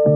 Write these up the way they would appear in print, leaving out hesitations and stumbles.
Hey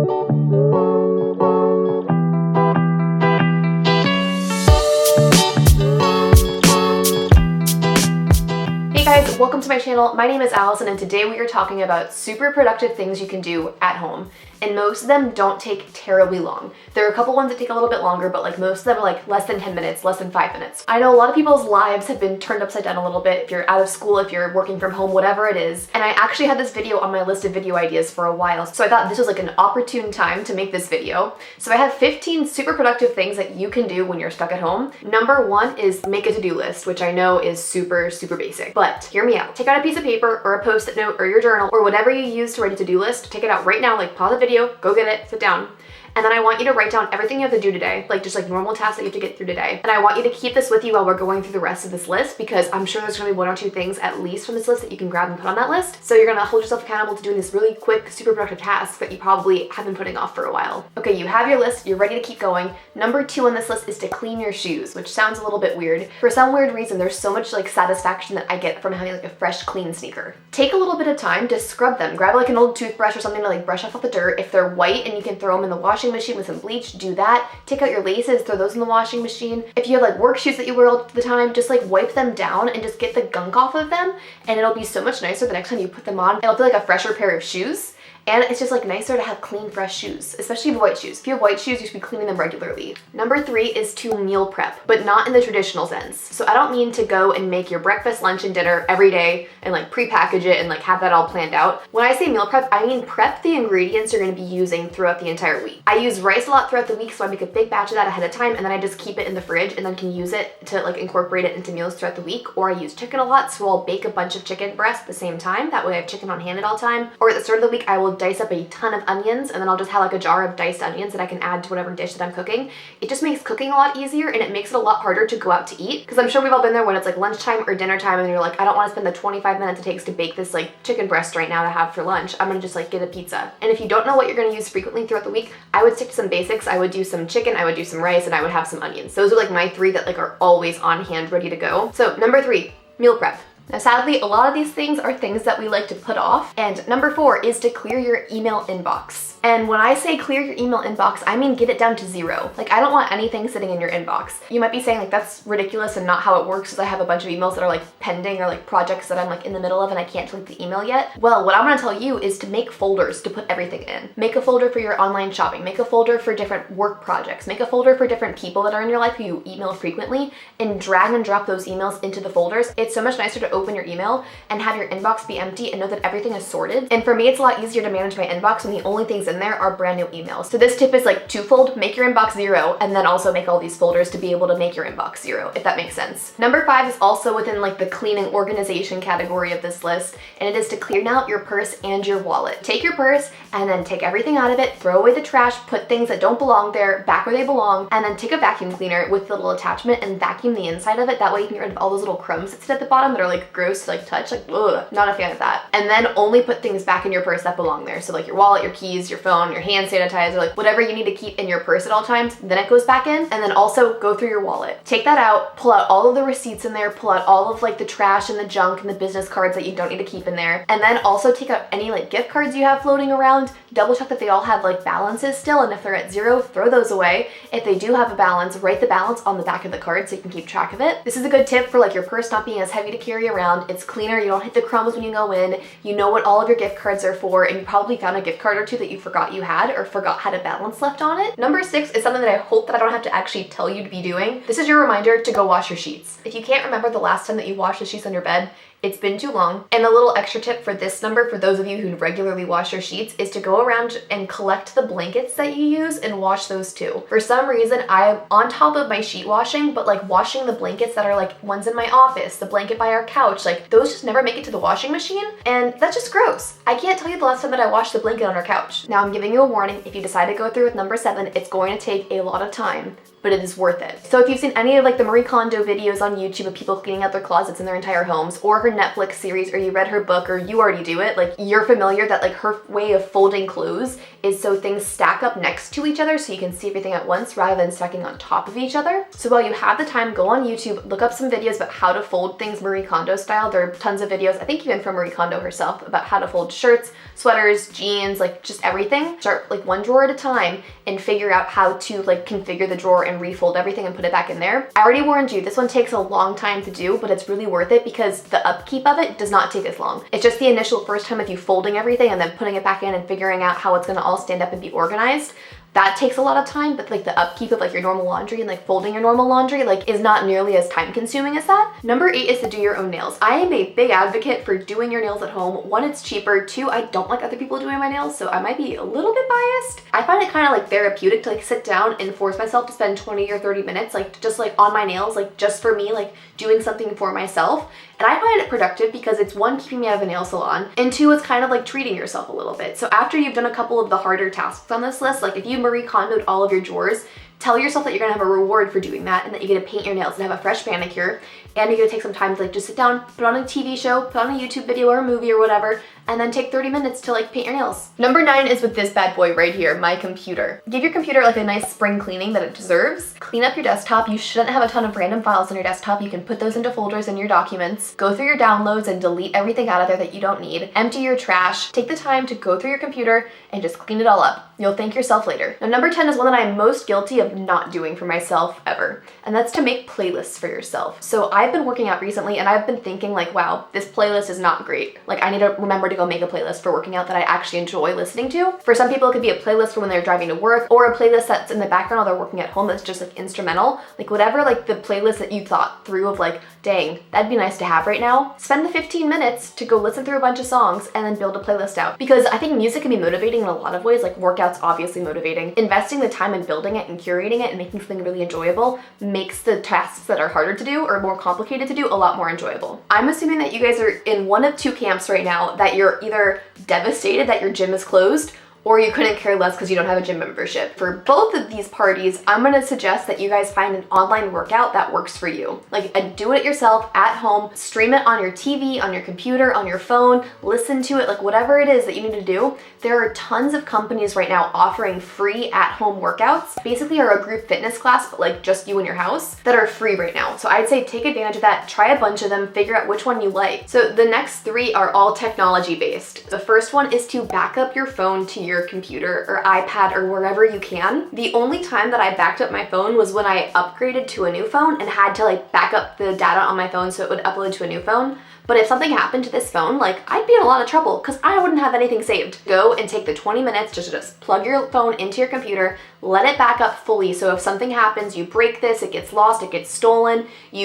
guys, welcome to my channel. My name is Allison and today we are talking about super productive things you can do at home. And most of them don't take terribly long. There are a couple ones that take a little bit longer, but like most of them are like less than 10 minutes, less than 5 minutes. I know a lot of people's lives have been turned upside down a little bit if you're out of school, if you're working from home, whatever it is. And I actually had this video on my list of video ideas for a while, so I thought this was like an opportune time to make this video. So I have 15 super productive things that you can do when you're stuck at home. Number one is make a to-do list, which I know is super basic, but hear me out. Take out a piece of paper or a post-it note or your journal or whatever you use to write a to-do list. Take it out right now, like pause the video, go get it, sit down. And then I want you to write down everything you have to do today, like just like normal tasks that you have to get through today. And I want you to keep this with you while we're going through the rest of this list, because I'm sure there's gonna be one or two things at least from this list that you can grab and put on that list. So you're gonna hold yourself accountable to doing this really quick, super productive task that you probably have been putting off for a while. Okay, you have your list, you're ready to keep going. Number two on this list is to clean your shoes, which sounds a little bit weird. For some weird reason, there's so much like satisfaction that I get from having like a fresh, clean sneaker. Take a little bit of time to scrub them. Grab like an old toothbrush or something to like brush off the dirt. If they're white and you can throw them in the washing machine with some bleach, do that. Take out your laces, throw those in the washing machine. If you have like work shoes that you wear all the time, just like wipe them down and just get the gunk off of them, and it'll be so much nicer the next time you put them on. It'll feel like a fresher pair of shoes. And it's just like nicer to have clean, fresh shoes, especially if you have white shoes. If you have white shoes, you should be cleaning them regularly. Number three is to meal prep, but not in the traditional sense. So I don't mean to go and make your breakfast, lunch, and dinner every day and like pre-package it and like have that all planned out. When I say meal prep, I mean prep the ingredients you're gonna be using throughout the entire week. I use rice a lot throughout the week, so I make a big batch of that ahead of time, and then I just keep it in the fridge and then can use it to like incorporate it into meals throughout the week. Or I use chicken a lot, so I'll bake a bunch of chicken breasts at the same time. That way I have chicken on hand at all time. Or at the start of the week, I will dice up a ton of onions, and then I'll just have like a jar of diced onions that I can add to whatever dish that I'm cooking. It just makes cooking a lot easier, and it makes it a lot harder to go out to eat, because I'm sure we've all been there when it's like lunchtime or dinner time and you're like, I don't want to spend the 25 minutes it takes to bake this like chicken breast right now to have for lunch. I'm gonna just like get a pizza. And if you don't know what you're gonna use frequently throughout the week, I would stick to some basics. I would do some chicken, I would do some rice, and I would have some onions. Those are like my three that like are always on hand, ready to go. So number three, meal prep. Now, sadly, a lot of these things are things that we like to put off. And number four is to clear your email inbox. And when I say clear your email inbox, I mean get it down to zero. Like, I don't want anything sitting in your inbox. You might be saying like, that's ridiculous and not how it works, because I have a bunch of emails that are like pending or like projects that I'm like in the middle of and I can't delete the email yet. Well, what I'm gonna tell you is to make folders to put everything in. Make a folder for your online shopping, make a folder for different work projects, make a folder for different people that are in your life who you email frequently, and drag and drop those emails into the folders. It's so much nicer to open your email and have your inbox be empty and know that everything is sorted. And for me, it's a lot easier to manage my inbox when the only things in there are brand new emails. So this tip is like twofold: make your inbox zero, and then also make all these folders to be able to make your inbox zero, if that makes sense. Number five is also within like the cleaning organization category of this list, and it is to clean out your purse and your wallet. Take your purse and then take everything out of it, throw away the trash, put things that don't belong there back where they belong, and then take a vacuum cleaner with the little attachment and vacuum the inside of it. That way you can get rid of all those little crumbs that sit at the bottom that are like gross to like touch. Like, ugh, not a fan of that. And then only put things back in your purse that belong there. So like your wallet, your keys, your phone, your hand sanitizer, like whatever you need to keep in your purse at all times, then it goes back in. And then also go through your wallet. Take that out, pull out all of the receipts in there, pull out all of like the trash and the junk and the business cards that you don't need to keep in there. And then also take out any like gift cards you have floating around, double check that they all have like balances still, and if they're at zero, throw those away. If they do have a balance, write the balance on the back of the card so you can keep track of it. This is a good tip for like your purse not being as heavy to carry around. It's cleaner, you don't hit the crumbs when you go in, you know what all of your gift cards are for, and you probably found a gift card or two that you forgot you had or forgot had a balance left on it. Number six is something that I hope that I don't have to actually tell you to be doing. This is your reminder to go wash your sheets. If you can't remember the last time that you washed the sheets on your bed, it's been too long. And a little extra tip for this number, for those of you who regularly wash your sheets, is to go around and collect the blankets that you use and wash those too. For some reason, I'm on top of my sheet washing, but like washing the blankets that are like ones in my office, the blanket by our couch, like those just never make it to the washing machine, and that's just gross. I can't tell you the last time that I washed the blanket on our couch. Now I'm giving you a warning, if you decide to go through with number seven, it's going to take a lot of time, but it is worth it. So if you've seen any of like the Marie Kondo videos on YouTube of people cleaning out their closets in their entire homes, or her Netflix series, or you read her book, or you already do it, like you're familiar that like her way of folding clothes is so things stack up next to each other so you can see everything at once rather than stacking on top of each other. So while you have the time, go on YouTube, look up some videos about how to fold things Marie Kondo Kondo style. There are tons of videos, I think even from Marie Kondo herself, about how to fold shirts, sweaters, jeans, like just everything. Start like one drawer at a time and figure out how to like configure the drawer and refold everything and put it back in there. I already warned you, this one takes a long time to do, but it's really worth it because the upkeep of it does not take as long. It's just the initial first time of you folding everything and then putting it back in and figuring out how it's gonna all stand up and be organized. That takes a lot of time, but like the upkeep of like your normal laundry and like folding your normal laundry like is not nearly as time consuming as that. Number 8 is to do your own nails. I am a big advocate for doing your nails at home. 1, it's cheaper. 2, I don't like other people doing my nails, so I might be a little bit biased. I find it kind of like therapeutic to like sit down and force myself to spend 20 or 30 minutes like just like on my nails, like just for me, like doing something for myself. And I find it productive because it's 1, keeping me out of a nail salon, and 2, it's kind of like treating yourself a little bit. So after you've done a couple of the harder tasks on this list, like if you Marie Kondoed all of your drawers, tell yourself that you're gonna have a reward for doing that and that you get to paint your nails and have a fresh manicure, and you get to take some time to like just sit down, put on a TV show, put on a YouTube video or a movie or whatever, and then take 30 minutes to like paint your nails. Number 9 is with this bad boy right here, my computer. Give your computer like a nice spring cleaning that it deserves. Clean up your desktop. You shouldn't have a ton of random files on your desktop. You can put those into folders in your documents. Go through your downloads and delete everything out of there that you don't need. Empty your trash. Take the time to go through your computer and just clean it all up. You'll thank yourself later. Now, number 10 is one that I'm most guilty of not doing for myself ever, and that's to make playlists for yourself. So I've been working out recently and I've been thinking like, wow, this playlist is not great. Like I need to remember to go make a playlist for working out that I actually enjoy listening to. For some people, it could be a playlist for when they're driving to work, or a playlist that's in the background while they're working at home that's just like instrumental. Like whatever like the playlist that you thought through of like, dang, that'd be nice to have right now. Spend the 15 minutes to go listen through a bunch of songs and then build a playlist out. Because I think music can be motivating in a lot of ways, like workouts obviously motivating. Investing the time in building it and curating it and making something really enjoyable makes the tasks that are harder to do or more complicated to do a lot more enjoyable. I'm assuming that you guys are in one of 2 camps right now, that you're either devastated that your gym is closed, or you couldn't care less because you don't have a gym membership. For both of these parties, I'm gonna suggest that you guys find an online workout that works for you. Like a do-it-yourself at home, stream it on your TV, on your computer, on your phone, listen to it, like whatever it is that you need to do. There are tons of companies right now offering free at-home workouts. Basically are a group fitness class, but like just you in your house, that are free right now. So I'd say take advantage of that, try a bunch of them, figure out which one you like. So the next 3 are all technology based. The first one is to back up your phone to your computer or iPad or wherever you can. The only time that I backed up my phone was when I upgraded to a new phone and had to like back up the data on my phone so it would upload to a new phone. But if something happened to this phone, like I'd be in a lot of trouble because I wouldn't have anything saved. Go and take the 20 minutes just plug your phone into your computer, let it back up fully. So if something happens, you break this, it gets lost, it gets stolen, I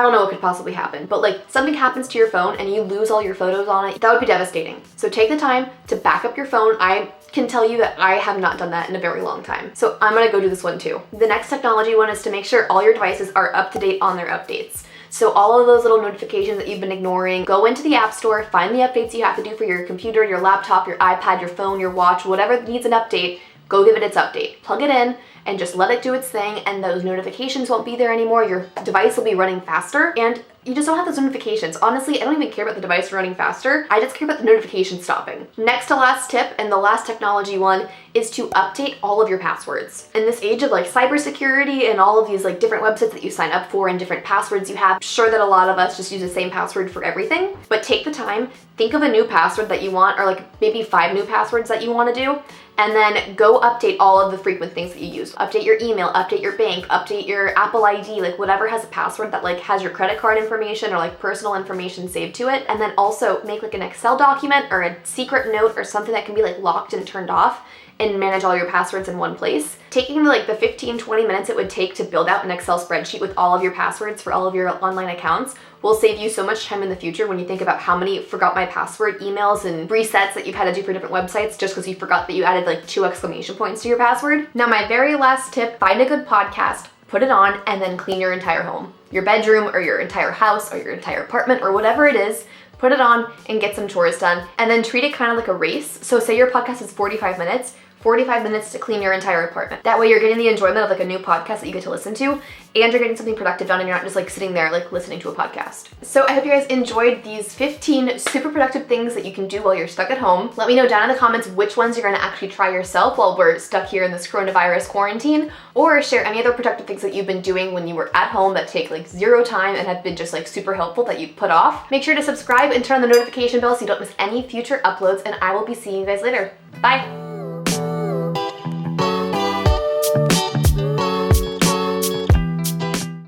don't know what could possibly happen, but like something happens to your phone and you lose all your photos on it, that would be devastating. So take the time to back up your phone. I can tell you that I have not done that in a very long time. So I'm gonna go do this one too. The next technology one is to make sure all your devices are up to date on their updates. So all of those little notifications that you've been ignoring, go into the App Store, find the updates you have to do for your computer, your laptop, your iPad, your phone, your watch, whatever needs an update, go give it its update. Plug it in and just let it do its thing, and those notifications won't be there anymore. Your device will be running faster and you just don't have those notifications. Honestly, I don't even care about the device running faster. I just care about the notification stopping. Next to last tip, and the last technology one, is to update all of your passwords. In this age of like cybersecurity and all of these like different websites that you sign up for and different passwords you have, I'm sure that a lot of us just use the same password for everything, but take the time, think of a new password that you want, or like maybe 5 new passwords that you want to do, and then go update all of the frequent things that you use. Update your email, update your bank, update your Apple ID, like whatever has a password that like has your credit card information or like personal information saved to it. And then also make like an Excel document or a secret note or something that can be like locked and turned off and manage all your passwords in one place. Taking like the 15-20 minutes it would take to build out an Excel spreadsheet with all of your passwords for all of your online accounts will save you so much time in the future when you think about how many forgot my password emails and resets that you've had to do for different websites just because you forgot that you added like 2 exclamation points to your password. Now my very last tip, find a good podcast, put it on, and then clean your entire home. Your bedroom or your entire house or your entire apartment or whatever it is, put it on and get some chores done, and then treat it kind of like a race. So say your podcast is 45 minutes, 45 minutes to clean your entire apartment. That way you're getting the enjoyment of like a new podcast that you get to listen to, and you're getting something productive done, and you're not just like sitting there like listening to a podcast. So I hope you guys enjoyed these 15 super productive things that you can do while you're stuck at home. Let me know down in the comments which ones you're gonna actually try yourself while we're stuck here in this coronavirus quarantine, or share any other productive things that you've been doing when you were at home that take like zero time and have been just like super helpful that you put off. Make sure to subscribe and turn on the notification bell so you don't miss any future uploads, and I will be seeing you guys later. Bye!